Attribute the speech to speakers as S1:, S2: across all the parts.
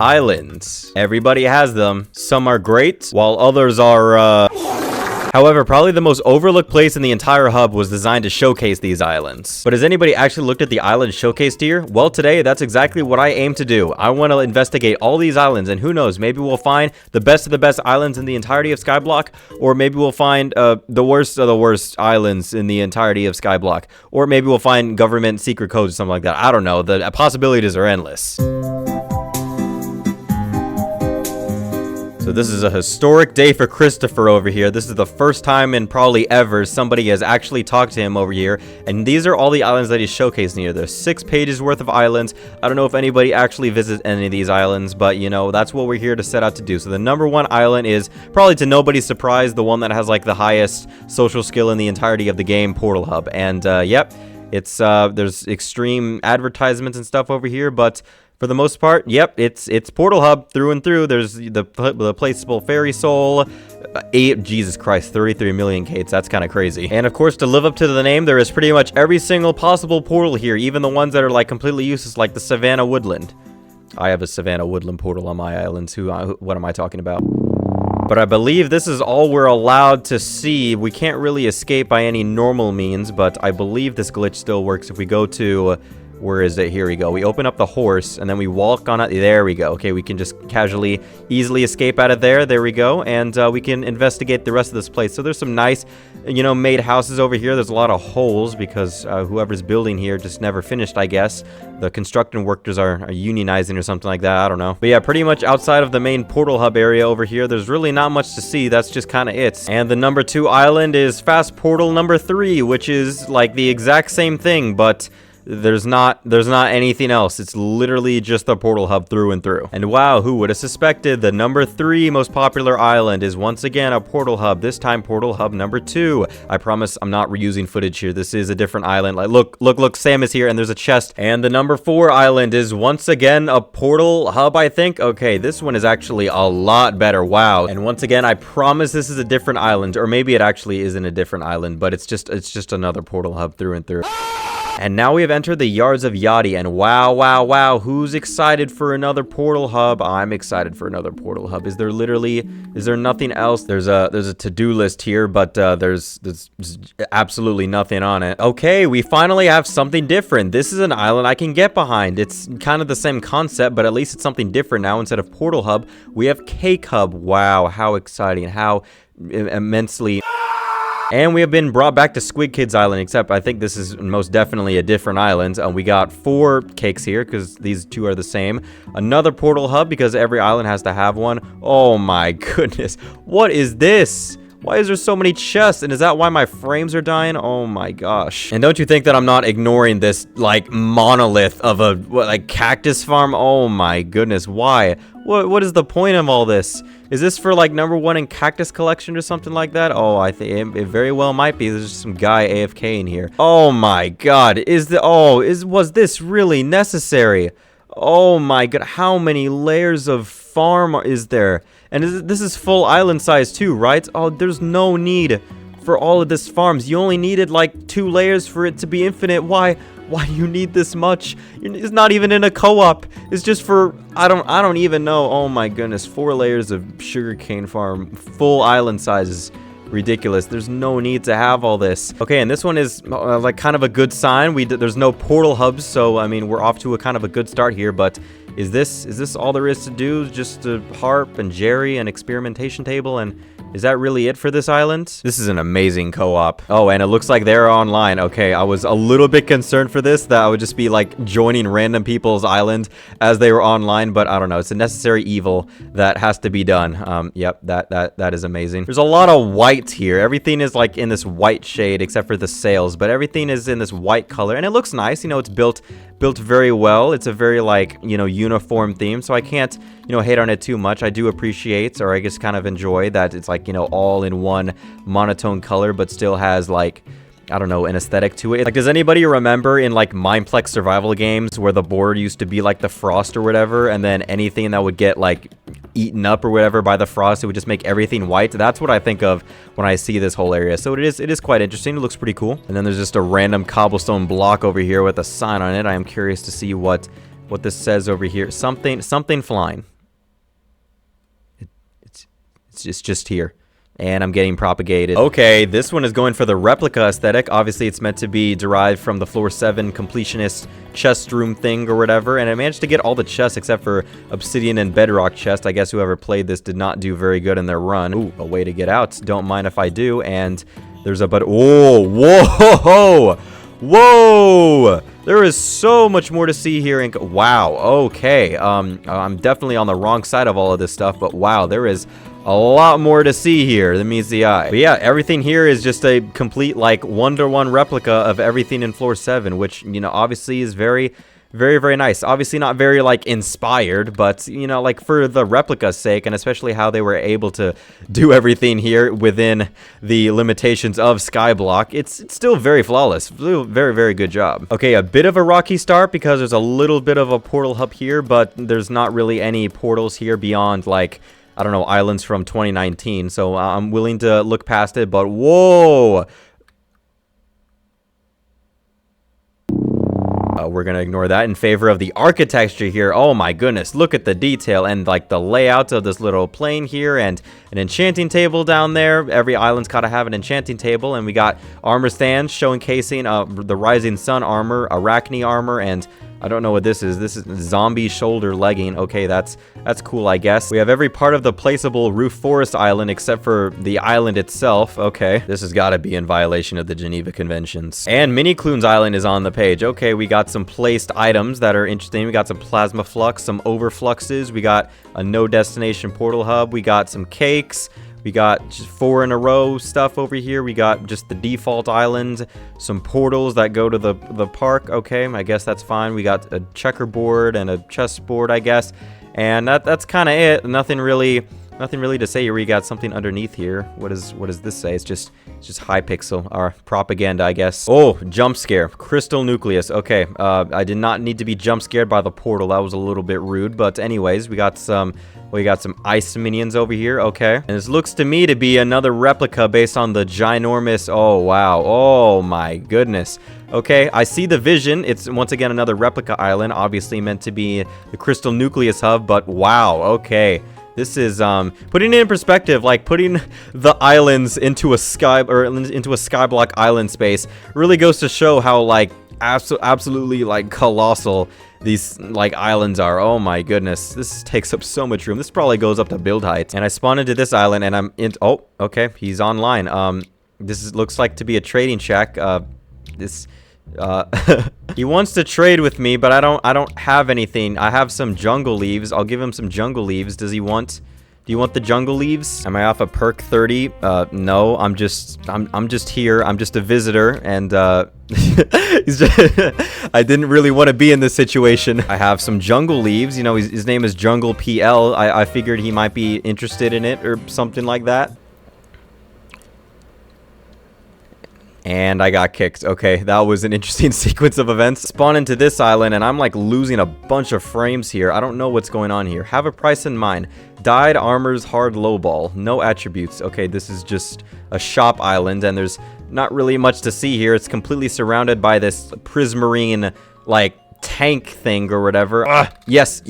S1: Islands. Everybody has them. Some are great, while others are, However, probably the most overlooked place in the entire hub was designed to showcase these islands. But has anybody actually looked at the island showcased here? Well, today, that's exactly what I aim to do. I want to investigate all these islands, and who knows, maybe we'll find the best of the best islands in the entirety of Skyblock, or maybe we'll find the worst of the worst islands in the entirety of Skyblock, or maybe we'll find government secret codes or something like that. I don't know. The possibilities are endless. So this is a historic day for Christopher over here. This is the first time in probably ever somebody has actually talked to him over here. And these are all the islands that he's showcasing here. There's 6 pages worth of islands. I don't know if anybody actually visits any of these islands, but you know, that's what we're here to set out to do. So the number 1 island is, probably to nobody's surprise, the one that has like the highest social skill in the entirety of the game, Portal Hub. And yep, it's there's extreme advertisements and stuff over here, but for the most part, yep, it's Portal Hub through and through. There's the placeable fairy soul. Jesus Christ, 33 million Kates. That's kind of crazy. And of course, to live up to the name, there is pretty much every single possible portal here, even the ones that are like completely useless, like the Savannah Woodland. I have a Savannah Woodland portal on my island. What am I talking about? But I believe this is all we're allowed to see. We can't really escape by any normal means, but I believe this glitch still works if we go to... where is it? Here we go. We open up the horse, and then we walk on it. There we go. Okay, we can just casually, easily escape out of there. There we go. And we can investigate the rest of this place. So there's some nice, you know, made houses over here. There's a lot of holes because whoever's building here just never finished, I guess. The construction workers are unionizing or something like that. I don't know. But yeah, pretty much outside of the main Portal Hub area over here, there's really not much to see. That's just kind of it. And the number 2 island is Fast Portal number 3, which is like the exact same thing, but... There's not anything else. It's literally just the Portal Hub through and through. And wow, who would have suspected the number 3 most popular island is once again a Portal Hub, this time Portal Hub number 2. I promise I'm not reusing footage here. This is a different island. Like, look, Sam is here and there's a chest. And the number 4 island is once again a Portal Hub, I think. Okay, this one is actually a lot better. Wow. And once again, I promise this is a different island, or maybe it actually isn't a different island, but it's just another Portal Hub through and through. And now we have entered the Yards of Yachty, and wow, who's excited for another Portal Hub? I'm excited for another Portal Hub. Is there nothing else? There's a to-do list here, but there's absolutely nothing on it. Okay, we finally have something different. This is an island I can get behind. It's kind of the same concept, but at least it's something different now. Instead of Portal Hub, we have Cake Hub. Wow, how exciting, how immensely... And we have been brought back to Squid Kids Island, except I think this is most definitely a different island. We got 4 cakes here, because these 2 are the same. Another Portal Hub, because every island has to have one. Oh my goodness. What is this? Why is there so many chests? And is that why my frames are dying? Oh my gosh. And don't you think that I'm not ignoring this, like, monolith of a, like, cactus farm? Oh my goodness. Why? What is the point of all this? Is this for, like, number 1 in cactus collection or something like that? Oh, I think it very well might be. There's just some guy AFK in here. Oh my god. Was this really necessary? Oh my god. How many layers of farm is there? And this is full island size too, right? Oh, there's no need for all of this farms. You only needed like 2 layers for it to be infinite. Why do you need this much? It's not even in a co-op. It's just for, I don't even know. Oh my goodness, 4 layers of sugarcane farm, full island size is ridiculous. There's no need to have all this. Okay, and this one is like kind of a good sign. There's no portal hubs, so I mean, we're off to a kind of a good start here, but is this all there is to do? Just a harp and Jerry and experimentation table, and is that really it for this island? This is an amazing co-op. Oh, and it looks like they're online. Okay, I was a little bit concerned for this, that I would just be like joining random people's island as they were online, but I don't know. It's a necessary evil that has to be done. Yep, that is amazing. There's a lot of white here. Everything is like in this white shade except for the sails, but everything is in this white color, and it looks nice. You know, it's built very well. It's a very, like, you know, uniform theme, so I can't, you know, hate on it too much. I do appreciate, or I just kind of enjoy that it's like, you know, all in one monotone color, but still has, like, I don't know, an aesthetic to it. Like, does anybody remember in, like, Mineplex survival games where the board used to be, like, the frost or whatever, and then anything that would get, like, eaten up or whatever by the frost, it would just make everything white? That's what I think of when I see this whole area. So it is quite interesting. It looks pretty cool. And then there's just a random cobblestone block over here with a sign on it. I am curious to see what what this says over here. Something flying. It's just here. And I'm getting propagated. Okay, this one is going for the replica aesthetic. Obviously, it's meant to be derived from the floor 7 completionist chest room thing or whatever. And I managed to get all the chests except for obsidian and bedrock chest. I guess whoever played this did not do very good in their run. Ooh, a way to get out. Don't mind if I do. And there's a oh, whoa, whoa. There is so much more to see here. Wow, okay. I'm definitely on the wrong side of all of this stuff, but wow, there is a lot more to see here than meets the eye. But yeah, everything here is just a complete, like, one-to-one replica of everything in floor 7, which, you know, obviously is very, very nice. Obviously not very, like, inspired, but, you know, like, for the replica's sake, and especially how they were able to do everything here within the limitations of skyblock, it's still very flawless. Very good job. Okay, a bit of a rocky start because there's a little bit of a portal hub here, but there's not really any portals here beyond, like, I don't know, islands from 2019, so I'm willing to look past it, but whoa! We're gonna ignore that in favor of the architecture here. Oh my goodness, look at the detail and like the layout of this little plane here, and an enchanting table down there. Every island's gotta have an enchanting table, and we got armor stands showcasing the rising sun armor, arachne armor, and I don't know what this is. This is zombie shoulder legging. Okay, that's cool, I guess. We have every part of the placeable roof forest island except for the island itself. Okay, this has got to be in violation of the Geneva Conventions. And Mini Clunes Island is on the page. Okay, we got some placed items that are interesting. We got some plasma flux, some overfluxes. We got a no destination portal hub. We got some cakes. We got just 4 in a row stuff over here. We got just the default island, some portals that go to the park. Okay, I guess that's fine. We got a checkerboard and a chessboard, I guess. And that's kind of it. Nothing really to say here. We got something underneath here. What does this say? It's just hypixel, or propaganda, I guess. Oh, jump scare. Crystal nucleus. Okay, I did not need to be jump scared by the portal. That was a little bit rude. But anyways, we got some ice minions over here. Okay, and this looks to me to be another replica based on the ginormous. Oh wow. Oh my goodness. Okay, I see the vision. It's once again another replica island, obviously meant to be the crystal nucleus hub. But wow. Okay. This is putting it in perspective, like putting the islands into a skyblock island space really goes to show how like absolutely like colossal these like islands are. Oh my goodness, this takes up so much room. This probably goes up to build height. And I spawned into this island and I'm in. Oh, okay, he's online. Looks like to be a trading shack. He wants to trade with me, but I don't have anything. I have some jungle leaves. I'll give him some jungle leaves. Do you want the jungle leaves? Am I off a perk 30? No, I'm just here. I'm just a visitor, and I didn't really want to be in this situation. I have some jungle leaves. You know, his name is Jungle PL. I figured he might be interested in it or something like that. And I got kicked. Okay, that was an interesting sequence of events. Spawn into this island, and I'm like losing a bunch of frames here. I don't know what's going on here. Have a price in mind. Dyed armors, hard lowball. No attributes. Okay, this is just a shop island, and there's not really much to see here. It's completely surrounded by this prismarine, like, tank thing or whatever. Yes.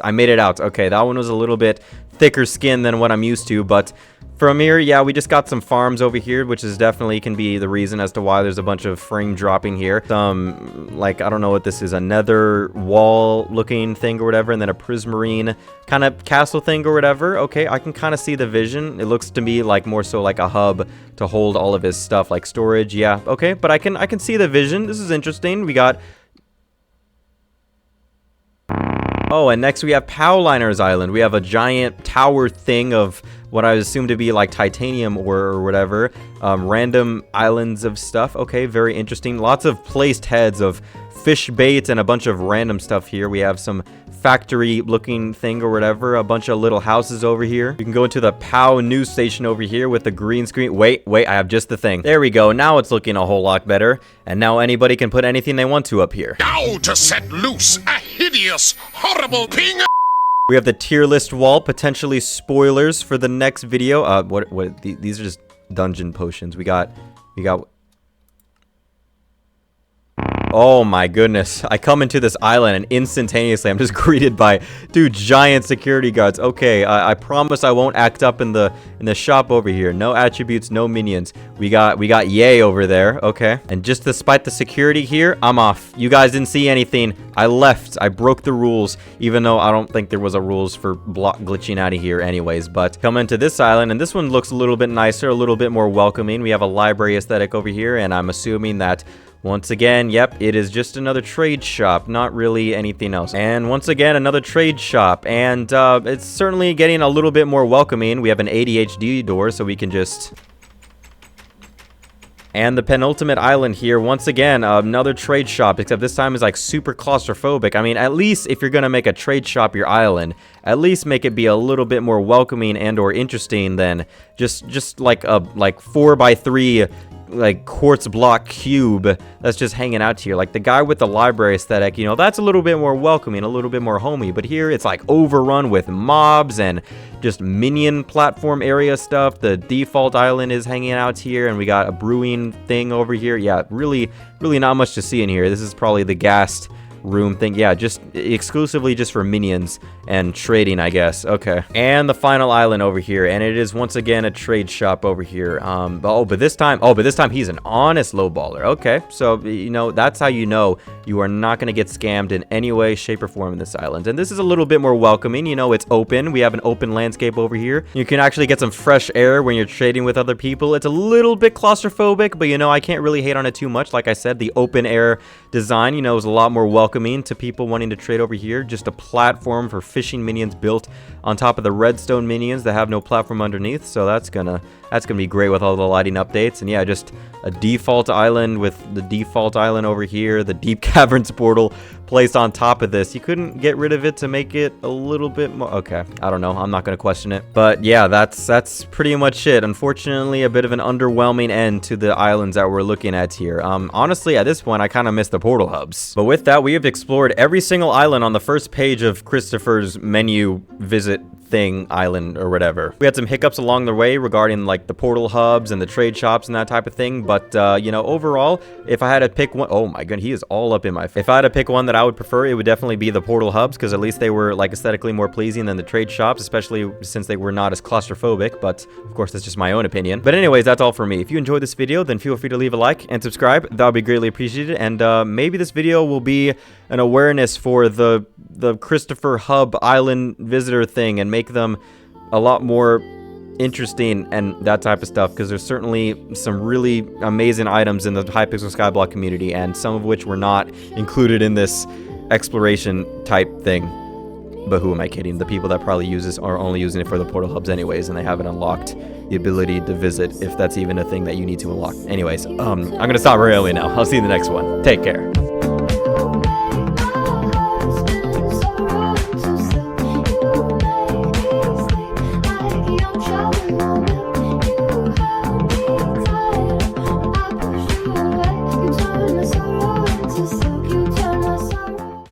S1: I made it out. Okay, that one was a little bit thicker skin than what I'm used to, but from here, yeah, we just got some farms over here, which is definitely can be the reason as to why there's a bunch of frame dropping here. Some, like, I don't know what this is, a nether wall looking thing or whatever, and then a prismarine kind of castle thing or whatever. Okay, I can kind of see the vision. It looks to me like more so like a hub to hold all of his stuff, like storage. Yeah, okay, but I can see the vision. This is interesting. We got... Oh, and next we have Powliner's Island. We have a giant tower thing of what I assume to be like titanium ore or whatever. Random islands of stuff. Okay, very interesting. Lots of placed heads of fish bait and a bunch of random stuff here. We have some factory looking thing or whatever. A bunch of little houses over here. You can go into the POW news station over here with the green screen. Wait, I have just the thing. There we go. Now it's looking a whole lot better. And now anybody can put anything they want to up here.
S2: Now to set loose a hideous, horrible ping.
S1: We have the tier list wall, potentially spoilers for the next video. These are just dungeon potions. We got Oh my goodness. I come into this island and instantaneously I'm just greeted by two giant security guards. Okay, I promise I won't act up in the shop over here. No attributes, no minions. We got yay over there. Okay. And just despite the security here, I'm off. You guys didn't see anything. I left. I broke the rules, even though I don't think there was a rules for block glitching out of here anyways. But come into this island, and this one looks a little bit nicer, a little bit more welcoming. We have a library aesthetic over here, and I'm assuming that once again, yep, it is just another trade shop, not really anything else. And once again, another trade shop, and it's certainly getting a little bit more welcoming. We have an ADHD door, so we can just... And the penultimate island here, once again, another trade shop, except this time is like super claustrophobic. I mean, at least if you're gonna make a trade shop your island, at least make it be a little bit more welcoming and or interesting than just like a 4x3 like quartz block cube that's just hanging out here. Like the guy with the library aesthetic, you know, that's a little bit more welcoming, a little bit more homey. But here it's like overrun with mobs and just minion platform area stuff. The default island is hanging out here, and we got a brewing thing over here. Yeah, really not much to see in here. This is probably the gassed room thing. Yeah, just exclusively just for minions and trading, I guess. Okay. And the final island over here, and it is once again a trade shop over here. But this time he's an honest lowballer. Okay, so you know, that's how you know you are not going to get scammed in any way, shape, or form in this island. And this is a little bit more welcoming. You know, it's open. We have an open landscape over here. You can actually get some fresh air when you're trading with other people. It's a little bit claustrophobic, but you know, I can't really hate on it too much. Like I said, the open air design, you know, is a lot more welcoming to people wanting to trade over here. Just a platform for fishing minions built on top of the redstone minions that have no platform underneath. So that's gonna be great with all the lighting updates. And yeah, just a default island with the default island over here, the deep caverns portal placed on top of this. You couldn't get rid of it to make it a little bit more... Okay, I don't know. I'm not going to question it. But yeah, that's pretty much it. Unfortunately, a bit of an underwhelming end to the islands that we're looking at here. Honestly, at this point, I kind of miss the portal hubs. But with that, we have explored every single island on the first page of Christopher's menu visit thing island or whatever. We had some hiccups along the way regarding like the portal hubs and the trade shops and that type of thing, but you know, overall, if I had to pick one... Oh my god, he is all up in my face. If I had to pick one that I would prefer, it would definitely be the portal hubs, because at least they were like aesthetically more pleasing than the trade shops, especially since they were not as claustrophobic. But of course, that's just my own opinion. But anyways, that's all for me. If you enjoyed this video, then feel free to leave a like and subscribe. That would be greatly appreciated. And maybe this video will be an awareness for the Christopher Hub Island visitor thing and make them a lot more interesting and that type of stuff, because there's certainly some really amazing items in the hypixel skyblock community, and some of which were not included in this exploration type thing. But who am I kidding? The people that probably use this are only using it for the portal hubs anyways, and they haven't unlocked the ability to visit, if that's even a thing that you need to unlock. Anyways, I'm gonna stop really now. I'll see you in the next one. Take care.